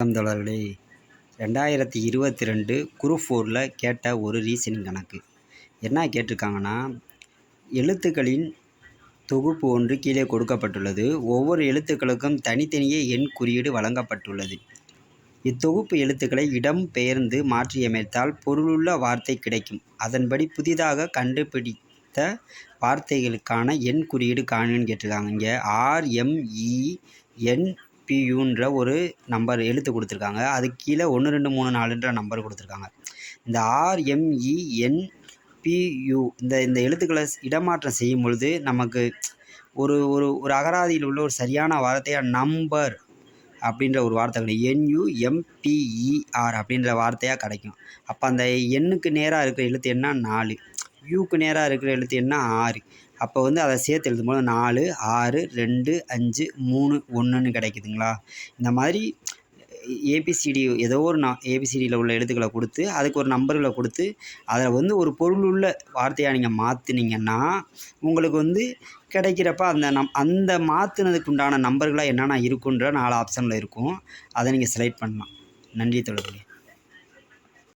தோழர்களே, 2022 குரூப் 4ல் கேட்ட ஒரு ரீசனிங் கணக்கு. என்ன கேட்டிருக்காங்கன்னா, எழுத்துக்களின் தொகுப்பு ஒன்று கீழே கொடுக்கப்பட்டுள்ளது. ஒவ்வொரு எழுத்துக்களுக்கும் தனித்தனியே எண் குறியீடு வழங்கப்பட்டுள்ளது. இத்தொகுப்பு எழுத்துக்களை இடம் பெயர்ந்து மாற்றியமைத்தால் பொருளுள்ள வார்த்தை கிடைக்கும். அதன்படி புதிதாக கண்டுபிடித்த வார்த்தைகளுக்கான எண் குறியீடு காணுன்னு கேட்டிருக்காங்க. இங்கே RMENPUன்ற ஒரு நம்பர் எழுத்து கொடுத்துருக்காங்க. அதுக்கு கீழே 1 2 3 4ன்ற நம்பர் கொடுத்துருக்காங்க. இந்த RMENPU இந்த எழுத்துக்களை இடமாற்றம் செய்யும் பொழுது நமக்கு ஒரு ஒரு ஒரு அகராதியில் உள்ள ஒரு சரியான வார்த்தையாக நம்பர் அப்படின்ற ஒரு வார்த்தை கிடைக்கும். NUMPER அப்படின்ற வார்த்தையாக கிடைக்கும். அப்போ அந்த எண்ணுக்கு நேராக இருக்கிற எழுத்து என்ன 4, யூக்கு நேராக இருக்கிற எழுத்து என்ன 6. அப்போ அதை சேர்த்து எழுதும்போது 4 6 2 5 3 1ன்னு கிடைக்குதுங்களா. இந்த மாதிரி ஏபிசிடி ஏதோ ஒரு ஏபிசிடியில் உள்ள எழுத்துக்களை கொடுத்து அதுக்கு ஒரு நம்பர்களை கொடுத்து அதில் ஒரு பொருளுள்ள வார்த்தையாக நீங்கள் மாற்றினீங்கன்னா உங்களுக்கு கிடைக்கிறப்ப அந்த மாற்றினதுக்கு உண்டான நம்பர்களாக என்னென்ன இருக்குன்ற 4 ஆப்ஷனில் இருக்கும். அதை நீங்கள் செலக்ட் பண்ணலாம். நன்றி தோழர்களே.